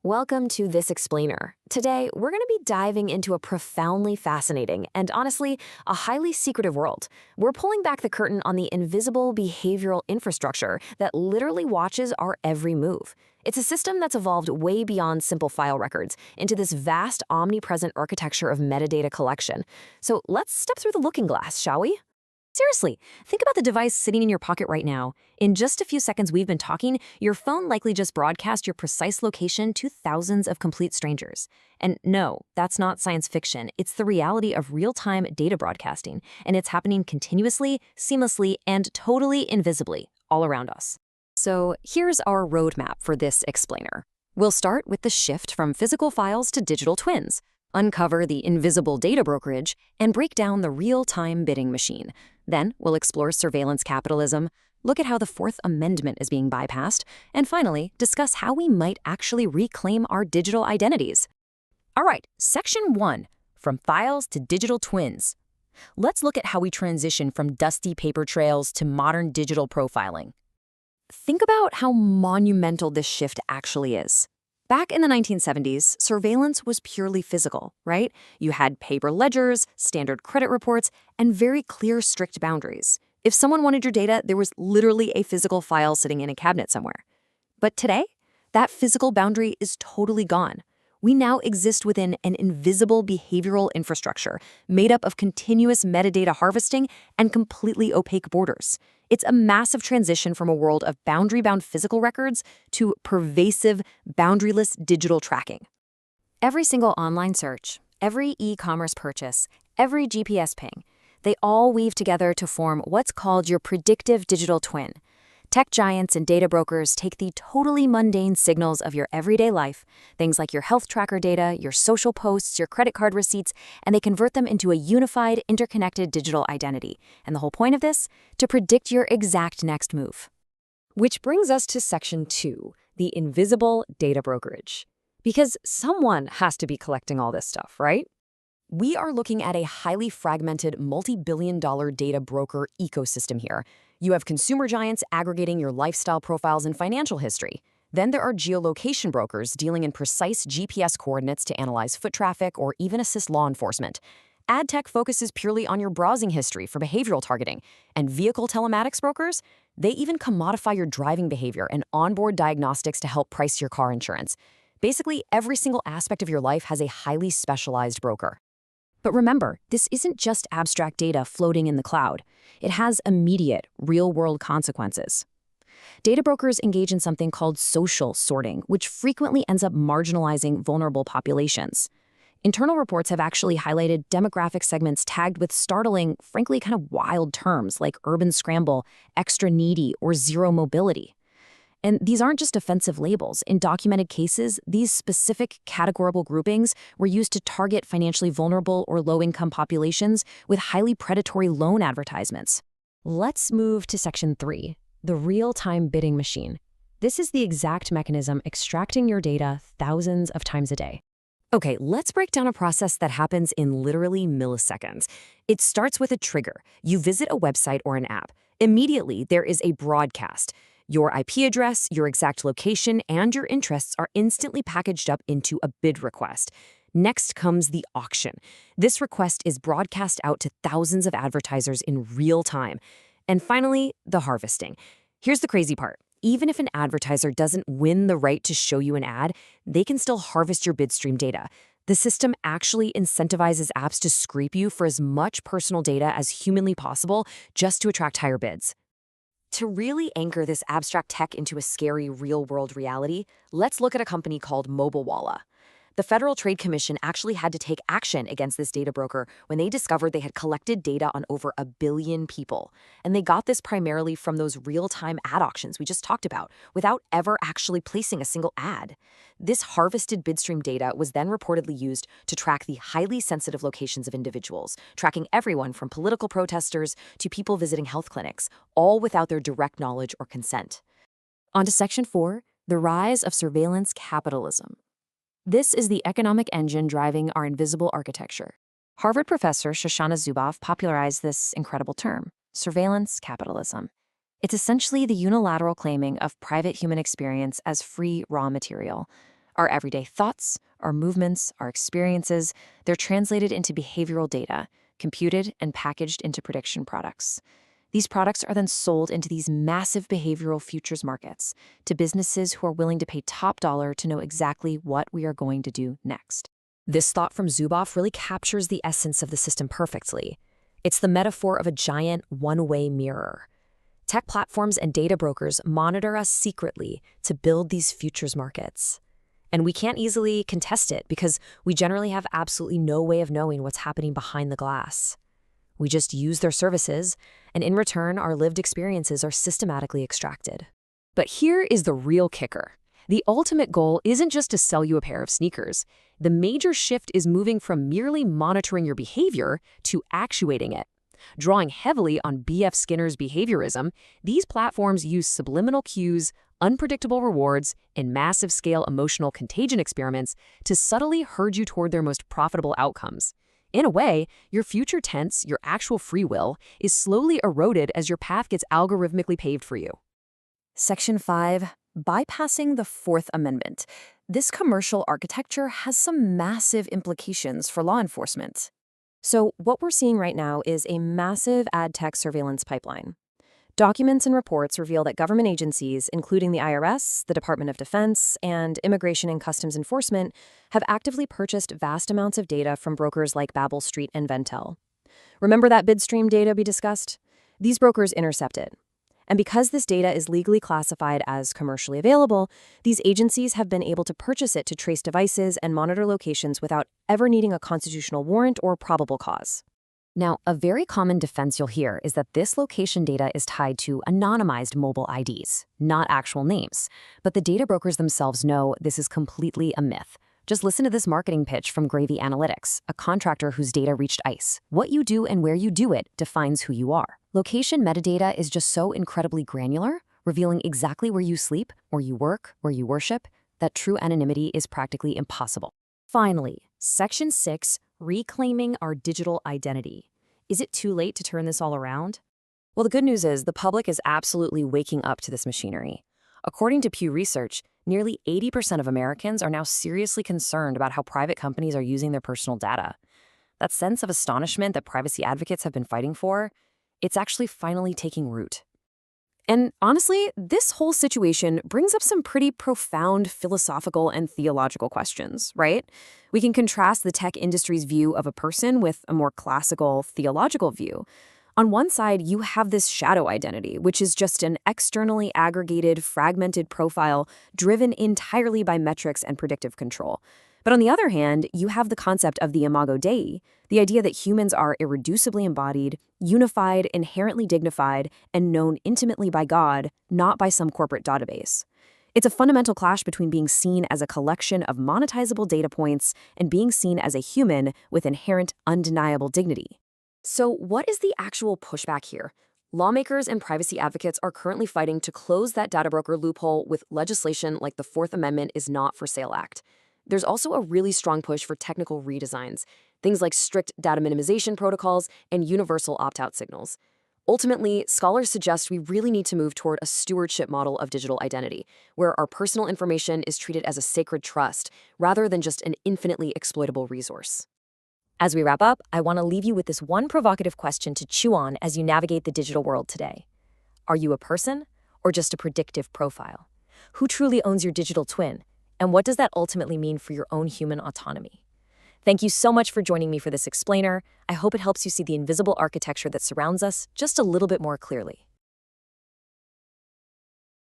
Welcome to This Explainer. Today, we're going to be diving into a profoundly fascinating and honestly, a highly secretive world. We're pulling back the curtain on the invisible behavioral infrastructure that literally watches our every move. It's a system that's evolved way beyond simple file records into this vast, omnipresent architecture of metadata collection. So let's step through the looking glass, shall we? Seriously, think about the device sitting in your pocket right now. In just a few seconds we've been talking, your phone likely just broadcast your precise location to thousands of complete strangers. And no, that's not science fiction. It's the reality of real-time data broadcasting, and it's happening continuously, seamlessly, and totally invisibly all around us. So here's our roadmap for this explainer. We'll start with the shift from physical files to digital twins, uncover the invisible data brokerage, and break down the real-time bidding machine. Then we'll explore surveillance capitalism, look at how the Fourth Amendment is being bypassed, and finally, discuss how we might actually reclaim our digital identities. All right, Section 1, from files to digital twins. Let's look at how we transition from dusty paper trails to modern digital profiling. Think about how monumental this shift actually is. Back in the 1970s, surveillance was purely physical, right? You had paper ledgers, standard credit reports, and very clear, strict boundaries. If someone wanted your data, there was literally a physical file sitting in a cabinet somewhere. But today, that physical boundary is totally gone. We now exist within an invisible behavioral infrastructure made up of continuous metadata harvesting and completely opaque borders. It's a massive transition from a world of boundary-bound physical records to pervasive, boundaryless digital tracking. Every single online search, every e-commerce purchase, every GPS ping, they all weave together to form what's called your predictive digital twin. Tech giants and data brokers take the totally mundane signals of your everyday life, things like your health tracker data, your social posts, your credit card receipts, and they convert them into a unified, interconnected digital identity. And the whole point of this? To predict your exact next move. Which brings us to Section 2, the invisible data brokerage. Because someone has to be collecting all this stuff, right? We are looking at a highly fragmented, multi-billion-dollar data broker ecosystem here. You have consumer giants aggregating your lifestyle profiles and financial history. Then there are geolocation brokers dealing in precise GPS coordinates to analyze foot traffic or even assist law enforcement. Ad tech focuses purely on your browsing history for behavioral targeting. And vehicle telematics brokers, they even commodify your driving behavior and onboard diagnostics to help price your car insurance. Basically, every single aspect of your life has a highly specialized broker. But remember, this isn't just abstract data floating in the cloud. It has immediate, real-world consequences. Data brokers engage in something called social sorting, which frequently ends up marginalizing vulnerable populations. Internal reports have actually highlighted demographic segments tagged with startling, frankly kind of wild terms like urban scramble, extra needy, or zero mobility. And these aren't just offensive labels. In documented cases, these specific categorical groupings were used to target financially vulnerable or low-income populations with highly predatory loan advertisements. Let's move to Section 3, the real-time bidding machine. This is the exact mechanism extracting your data thousands of times a day. Okay, let's break down a process that happens in literally milliseconds. It starts with a trigger. You visit a website or an app. Immediately, there is a broadcast. Your IP address, your exact location, and your interests are instantly packaged up into a bid request. Next comes the auction. This request is broadcast out to thousands of advertisers in real time. And finally, the harvesting. Here's the crazy part. Even if an advertiser doesn't win the right to show you an ad, they can still harvest your bid stream data. The system actually incentivizes apps to scrape you for as much personal data as humanly possible just to attract higher bids. To really anchor this abstract tech into a scary real-world reality, let's look at a company called Mobilewalla. The Federal Trade Commission actually had to take action against this data broker when they discovered they had collected data on over 1 billion people. And they got this primarily from those real-time ad auctions we just talked about, without ever actually placing a single ad. This harvested bidstream data was then reportedly used to track the highly sensitive locations of individuals, tracking everyone from political protesters to people visiting health clinics, all without their direct knowledge or consent. On to Section 4, the rise of surveillance capitalism. This is the economic engine driving our invisible architecture. Harvard professor Shoshana Zuboff popularized this incredible term, surveillance capitalism. It's essentially the unilateral claiming of private human experience as free raw material. Our everyday thoughts, our movements, our experiences, they're translated into behavioral data, computed and packaged into prediction products. These products are then sold into these massive behavioral futures markets to businesses who are willing to pay top dollar to know exactly what we are going to do next. This thought from Zuboff really captures the essence of the system perfectly. It's the metaphor of a giant one-way mirror. Tech platforms and data brokers monitor us secretly to build these futures markets. And we can't easily contest it because we generally have absolutely no way of knowing what's happening behind the glass. We just use their services, and in return, our lived experiences are systematically extracted. But here is the real kicker. The ultimate goal isn't just to sell you a pair of sneakers. The major shift is moving from merely monitoring your behavior to actuating it. Drawing heavily on B.F. Skinner's behaviorism, these platforms use subliminal cues, unpredictable rewards, and massive-scale emotional contagion experiments to subtly herd you toward their most profitable outcomes. In a way, your future tense, your actual free will, is slowly eroded as your path gets algorithmically paved for you. Section 5. Bypassing the Fourth Amendment. This commercial architecture has some massive implications for law enforcement. So what we're seeing right now is a massive ad tech surveillance pipeline. Documents and reports reveal that government agencies, including the IRS, the Department of Defense, and Immigration and Customs Enforcement, have actively purchased vast amounts of data from brokers like Babel Street and Ventel. Remember that bidstream data we discussed? These brokers intercept it. And because this data is legally classified as commercially available, these agencies have been able to purchase it to trace devices and monitor locations without ever needing a constitutional warrant or probable cause. Now, a very common defense you'll hear is that this location data is tied to anonymized mobile IDs, not actual names. But the data brokers themselves know this is completely a myth. Just listen to this marketing pitch from Gravy Analytics, a contractor whose data reached ICE. What you do and where you do it defines who you are. Location metadata is just so incredibly granular, revealing exactly where you sleep, where you work, where you worship, that true anonymity is practically impossible. Finally, Section 6, reclaiming our digital identity. Is it too late to turn this all around? Well, the good news is the public is absolutely waking up to this machinery. According to Pew Research, nearly 80% of Americans are now seriously concerned about how private companies are using their personal data. That sense of astonishment that privacy advocates have been fighting for, it's actually finally taking root. And honestly, this whole situation brings up some pretty profound philosophical and theological questions, right? We can contrast the tech industry's view of a person with a more classical theological view. On one side, you have this shadow identity, which is just an externally aggregated, fragmented profile driven entirely by metrics and predictive control. But on the other hand, you have the concept of the imago Dei, the idea that humans are irreducibly embodied, unified, inherently dignified, and known intimately by God, not by some corporate database. It's a fundamental clash between being seen as a collection of monetizable data points and being seen as a human with inherent, undeniable dignity. So what is the actual pushback here? Lawmakers and privacy advocates are currently fighting to close that data broker loophole with legislation like the Fourth Amendment is Not for Sale Act. There's also a really strong push for technical redesigns, things like strict data minimization protocols and universal opt-out signals. Ultimately, scholars suggest we really need to move toward a stewardship model of digital identity, where our personal information is treated as a sacred trust rather than just an infinitely exploitable resource. As we wrap up, I want to leave you with this one provocative question to chew on as you navigate the digital world today. Are you a person or just a predictive profile? Who truly owns your digital twin? And what does that ultimately mean for your own human autonomy? Thank you so much for joining me for this explainer. I hope it helps you see the invisible architecture that surrounds us just a little bit more clearly.